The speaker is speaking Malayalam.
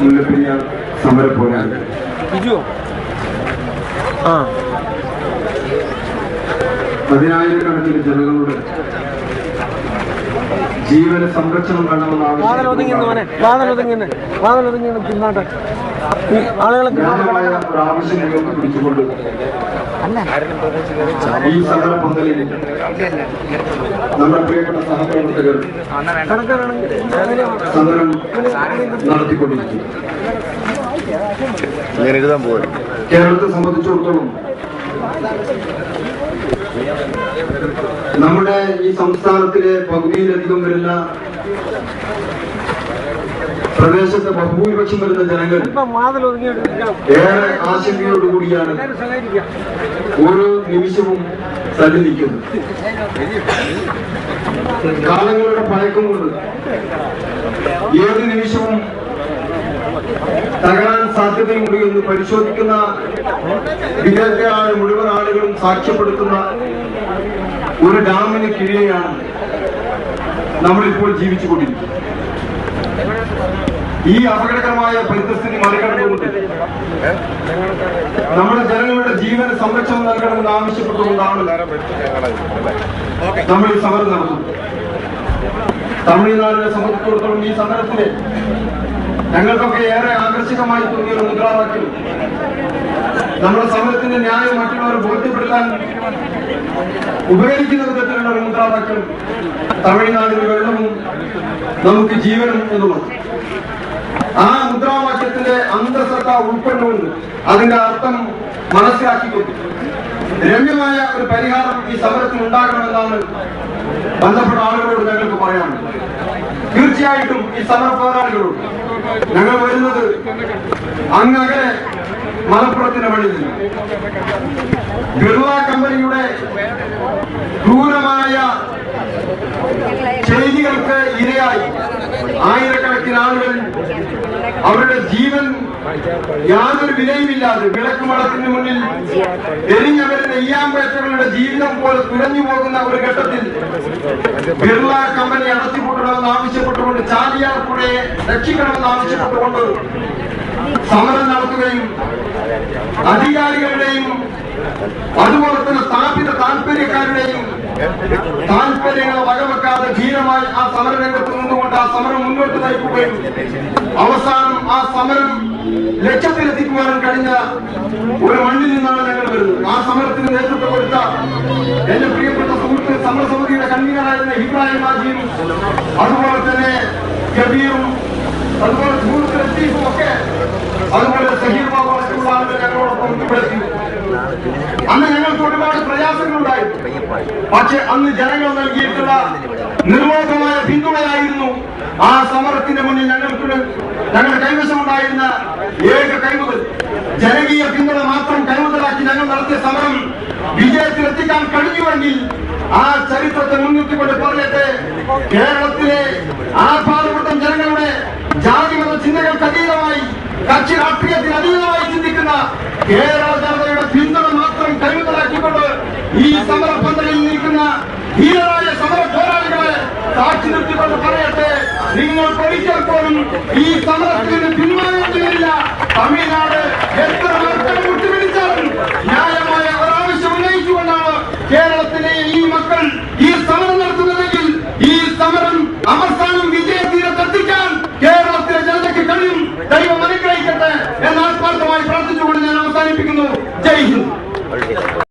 മുല്ലപ്പെരിയാർ സമര പോരാളി പതിനായിരക്കണക്കിന് ജനങ്ങളുടെ ജീവന സംരക്ഷണം വേണമെന്ന് ആവശ്യം പിടിച്ചുകൊണ്ട് ഈ സമര പന്തലിൽ നമ്മുടെ പ്രിയപ്പെട്ട സഹപ്രവർത്തകർ സമരം നടത്തിക്കൊണ്ടിരിക്കും. കേരളത്തെ സംബന്ധിച്ചിടത്തോളം നമ്മുടെ ഈ സംസ്ഥാനത്തിലെ പകുതിയിലധികം വരുന്ന പ്രദേശത്തെ ബഹുഭൂരിപക്ഷം വരുന്ന ജനങ്ങൾ ഏറെ ആശങ്കയോടുകൂടിയാണ് ഓരോ നിമിഷവും തള്ളി നിൽക്കുന്നത്. കാലങ്ങളുടെ പഴക്കം കൊണ്ട് ഏത് നിമിഷവും തകരാൻ സാധ്യതയുണ്ട് എന്ന് പരിശോധിക്കുന്ന വിദഗ്ധരായ മുഴുവൻ ആളുകളും സാക്ഷ്യപ്പെടുത്തുന്ന ഒരു ഡാമിന് കീഴെയാണ് നമ്മളിപ്പോൾ ജീവിച്ചുകൊണ്ടിരിക്കുന്നത്. ഈ അപകടകരമായ പരിസ്ഥിതി മറികടന്നുകൊണ്ട് നമ്മുടെ ജനങ്ങളുടെ ജീവന സംരക്ഷണം നൽകണമെന്ന് ആവശ്യപ്പെട്ടുകൊണ്ടാണ് നമ്മൾ ഈ സമരം നടത്തുന്നത്. തമിഴ്നാടിനെ സംബന്ധിച്ചിടത്തോളം ഈ സമരത്തിന് ഞങ്ങൾക്കൊക്കെ ഏറെ ആകർഷകമായി തോന്നിയ ഒരു മുദ്രാവാക്യം നമ്മുടെ സമരത്തിന്റെ ന്യായം മറ്റുള്ളവരെ ബോധ്യപ്പെടുത്താൻ ഉപകരിക്കുന്ന വിധത്തിലുള്ള ഒരു മുദ്രാവാക്യം തമിഴ്നാടിന് വെള്ളവും നമുക്ക് ജീവനും എന്നുള്ളത്. ആ മുദ്രാവാക്യത്തിന്റെ അന്തസത്ത ഉൾക്കൊണ്ടുകൊണ്ട് അതിന്റെ അർത്ഥം മനസ്സിലാക്കിക്കൊണ്ട് രമ്യമായ ഒരു പരിഹാരം ഈ സമരത്തിന് ഉണ്ടാകണമെന്നാണ് ബന്ധപ്പെട്ട ആളുകളോട് ഞങ്ങൾക്ക് പറയാനുള്ളത്. തീർച്ചയായിട്ടും ഈ സമര പോരാളികളോട് ഞങ്ങൾ വരുന്നത് അങ്ങകലെ മലപ്പുറത്തിന്റെ വഴിയിൽ ബിർള കമ്പനിയുടെ ക്രൂരമായ ചെയ്തികൾക്ക് ഇരയായി ആയിരക്കണക്കിന് ആളുകൾ അവരുടെ ജീവൻ യാതൊരു വിലയുമില്ലാതെ വിളക്കുമടത്തിന് മുന്നിൽ എരിഞ്ഞവരുന്ന ഈയാമ്പേറ്റകളുടെ ജീവിതം പോലെ തുലഞ്ഞു പോകുന്ന ഒരു ഘട്ടത്തിൽ ബിർള കമ്പനി അടച്ചുപൂട്ടണമെന്ന് ആവശ്യപ്പെട്ടുകൊണ്ട് ചാലിയാർ പുഴയെ രക്ഷിക്കണമെന്ന് ആവശ്യപ്പെട്ടുകൊണ്ട് സമരം നടത്തുകയും അധികാരികളുടെയും അതുപോലെ തന്നെ സ്ഥാപിത താല്പര്യക്കാരുടെയും താല്പര്യങ്ങളെ വകവെക്കാതെ ധീരമായി ആ സമരരംഗത്ത് നിന്നുകൊണ്ട് ആ സമരം മുന്നോട്ട് നയിക്കുകയും അവസാനം ആ സമരം ലക്ഷ്യത്തിലെത്തിക്കുവാനും കഴിഞ്ഞ ഒരു മണ്ണിൽ നിന്നാണ് ഞങ്ങൾ വരുന്നത്. ആ സമരത്തിന് നേതൃത്വം കൊടുത്ത എന്റെ പ്രിയപ്പെട്ട സുഹൃത്ത് സമരസമിതിയുടെ കൺവീനറായിരുന്ന ഇബ്രാഹിം ഹാജിയും അതുപോലെ തന്നെ കബീറും അതുപോലെ സുഹൃത്ത് ലത്തീഫും ഒക്കെ അതുപോലെ സഹീർ ബാബു അടക്കമുള്ള ആളുകൾ ഞങ്ങളോടൊപ്പം ഉൾപ്പെടുത്തി. അന്ന് ഞങ്ങൾക്ക് ഒരുപാട് പ്രയാസങ്ങളുണ്ടായിരുന്നു. പക്ഷെ അന്ന് ജനങ്ങൾ നൽകിയിട്ടുള്ള നിർലോഭമായ പിന്തുണയായിരുന്നു ആ സമരത്തിന്റെ മുന്നിൽ ഞങ്ങളുടെ കൈവശമുണ്ടായിരുന്ന ഏക കൈമുതൽ. ജനകീയ പിന്തുണ മാത്രം കൈമുതലാക്കി ഞങ്ങൾ നടത്തിയ സമരം വിജയത്തിലെത്തിക്കാൻ കഴിഞ്ഞുവെങ്കിൽ ആ ചരിത്രത്തെ മുൻനിർത്തിക്കൊണ്ട് പറയട്ടെ, കേരളത്തിലെ ആ പാവപ്പെട്ട ജനങ്ങളുടെ ജാതിമത ചിന്തകൾക്ക് അതീതമായി കക്ഷി രാഷ്ട്രീയത്തിന് അതീതമായി ചിന്തിക്കുന്ന കേരള ജനതയുടെ പിന്തുണ മാത്രം കൈമുതലാക്കിക്കൊണ്ട് ഈ സമര പന്തലിൽ നിൽക്കുന്ന ധീരരായ സമര പോരാളികളെ സാക്ഷി നിർത്തിക്കൊണ്ട് പറയട്ടെ, നിങ്ങൾക്ക് ഒരിക്കൽ പോലും ഈ സമരത്തിന് പിന്മാറേണ്ടി വരില്ല. തമിഴ്നാട് എത്ര മക്കൾ മുട്ടുപിടിച്ചാലും ന്യായമായ ഒരാവശ്യം ഉന്നയിച്ചുകൊണ്ടാണ് കേരളത്തിലെ ഈ മക്കൾ ഈ സമരം നടത്തുന്നതെങ്കിൽ ഈ സമരം അവസാനം വിജയതീരത്തെത്തിക്കാൻ കേരളത്തിലെ ജനതയ്ക്ക് കഴിയും. ദൈവം അനുഗ്രഹിക്കട്ടെ എന്ന് ആത്മാർത്ഥമായി പ്രാർത്ഥിച്ചുകൊണ്ട് ഞാൻ അവസാനിപ്പിക്കുന്നു. ജയ് ഹിന്ദ്.